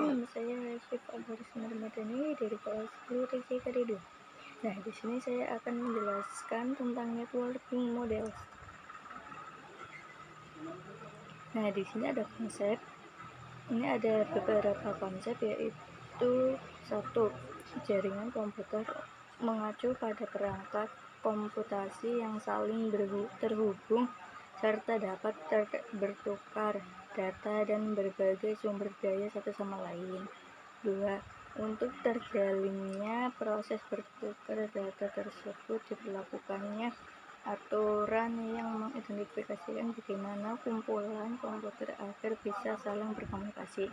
nama saya Syifa Barismar Madani dari kelas 10 TK 2. Nah, di sini saya akan menjelaskan tentang networking model. Nah, di sini ada konsep. Ini ada beberapa konsep, yaitu satu, jaringan komputer mengacu pada perangkat komputasi yang saling terhubung serta dapat bertukar data dan berbagai sumber daya satu sama lain. 2. Untuk terjalinnya proses bertukar data tersebut diberlakukannya aturan yang mengidentifikasikan bagaimana kumpulan komputer agar bisa saling berkomunikasi.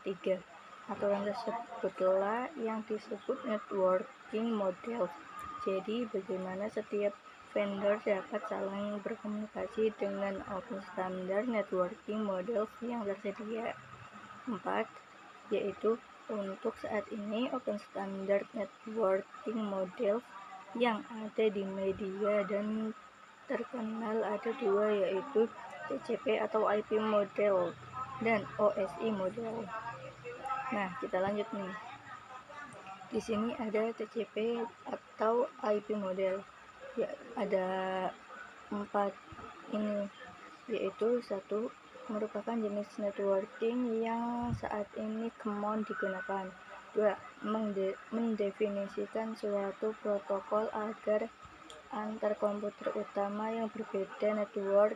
3. Aturan tersebutlah yang disebut networking model. Jadi, bagaimana setiap vendor dapat saling berkomunikasi dengan open standard networking model yang tersedia. 4. Yaitu untuk saat ini open standard networking model yang ada di media dan terkenal ada dua, yaitu TCP atau IP model dan OSI model. Nah, kita lanjut nih. Di sini ada TCP atau IP model. Ya, ada 4 ini, yaitu 1. Merupakan jenis networking yang saat ini common digunakan. 2. Mendefinisikan suatu protokol agar antar komputer utama yang berbeda network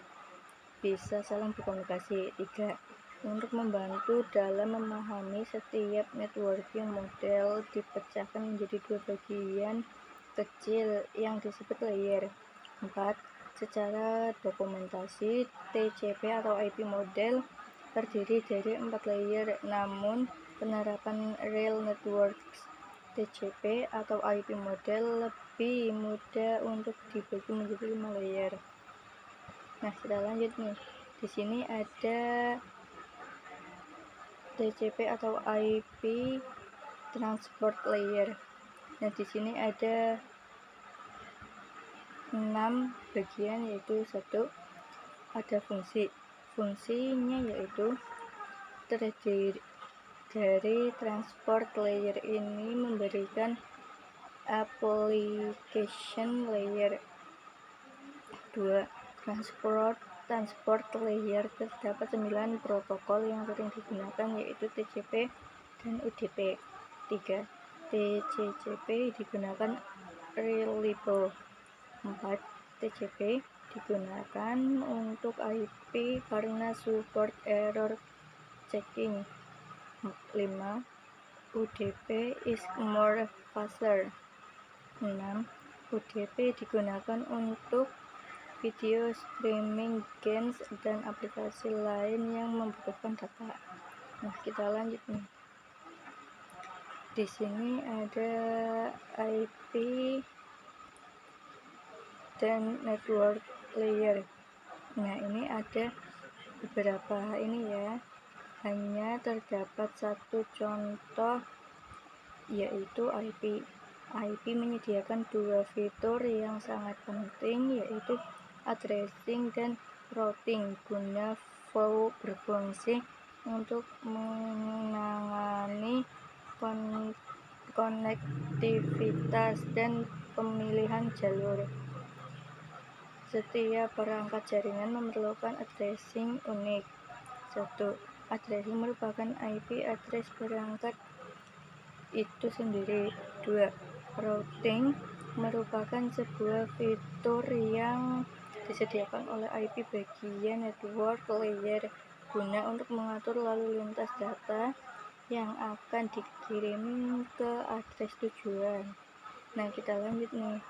bisa saling berkomunikasi. 3. Untuk membantu dalam memahami setiap networking model dipecahkan menjadi 2 bagian kecil yang disebut layer. 4. Secara dokumentasi, TCP atau IP model terdiri dari 4 layer, namun penerapan real networks TCP atau IP model lebih mudah untuk dibagi menjadi 5 layer. Nah, kita lanjut nih. Di sini ada TCP atau IP transport layer. Nah, di sini ada 6 bagian, yaitu 1. Ada fungsinya, yaitu terdiri dari transport layer ini memberikan application layer. 2. Transport layer terdapat 9 protokol yang sering digunakan, yaitu TCP dan UDP. 3. TCP digunakan reliable. 4. TCP digunakan untuk IP karena support error checking. 5. UDP is more faster. 6. UDP digunakan untuk video streaming, games, dan aplikasi lain yang membutuhkan data. Nah, kita lanjut nih. Di sini ada IP dan network layer. Nah, ini ada beberapa ini ya. Hanya terdapat satu contoh, yaitu IP. IP menyediakan 2 fitur yang sangat penting, yaitu addressing dan routing, guna berfungsi untuk menangani konektivitas dan pemilihan jalur. Setiap perangkat jaringan memerlukan addressing unik. 1. Addressing merupakan IP address perangkat itu sendiri. 2. Routing merupakan sebuah fitur yang disediakan oleh IP bagian network layer guna untuk mengatur lalu lintas data yang akan dikirim ke address tujuan. Nah, kita lanjut nih.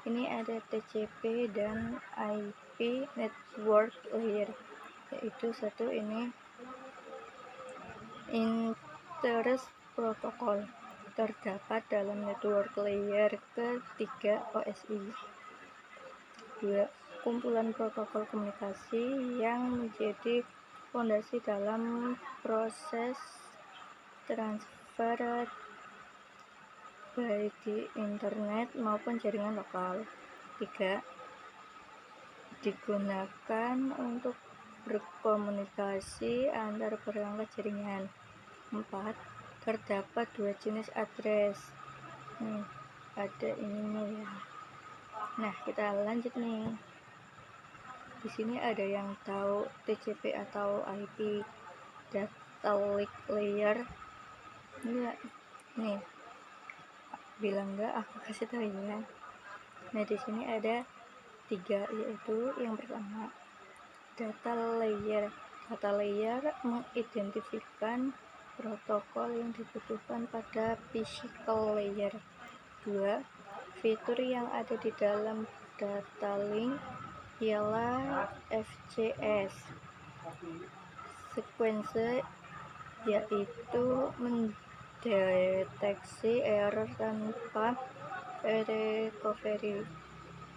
Ini ada TCP dan IP network layer, yaitu 1. Ini interest protocol terdapat dalam network layer ketiga OSI. 2. Kumpulan protokol komunikasi yang menjadi fondasi dalam proses transfer baik di internet maupun jaringan lokal. 3. Digunakan untuk berkomunikasi antar perangkat jaringan. 4. terdapat dua jenis address. Nih, ada ininya ya. Nah, kita lanjut nih. Di sini ada yang tahu TCP atau IP, data link layer. Enggak. Nih, bilang enggak, aku kasih tahu ya. Nah, di sini ada 3, yaitu yang pertama data layer. Data layer mengidentifikasi protokol yang dibutuhkan pada physical layer. 2. Fitur yang ada di dalam data link ialah FCS sequence, yaitu mendeteksi error tanpa recovery.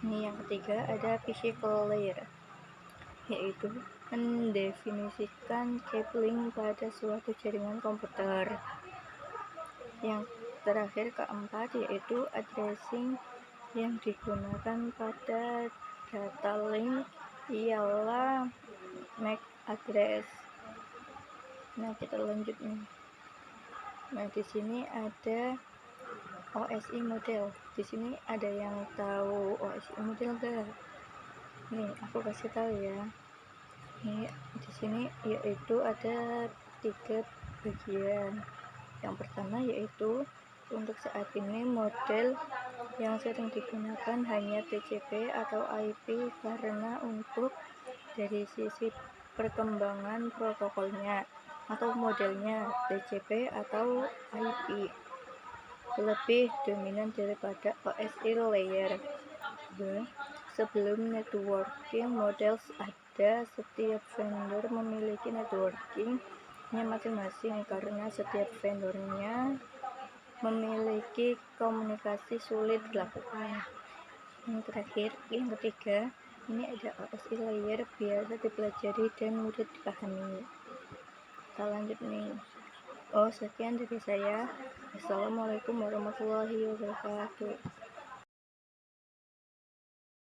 Ini yang ketiga ada physical layer, yaitu mendefinisikan cabling pada suatu jaringan komputer. Yang terakhir keempat yaitu addressing yang digunakan pada data link ialah MAC address. Nah, kita lanjut nih. Nah, di sini ada OSI model. Di sini ada yang tahu OSI model enggak? Nih, aku kasih tahu ya. Nih, di sini yaitu ada 3 bagian. Yang pertama yaitu untuk saat ini model yang sering digunakan hanya TCP atau IP karena untuk dari sisi perkembangan protokolnya atau modelnya TCP atau IP lebih dominan daripada OSI layer. Sebelum networking models ada, setiap vendor memiliki networkingnya masing-masing karena setiap vendornya memiliki komunikasi sulit dilakukan. Yang terakhir, yang ketiga, ini ada OSI layer biasa dipelajari dan mudah dipahami. Kita lanjut nih. Sekian dari saya. Assalamualaikum warahmatullahi wabarakatuh.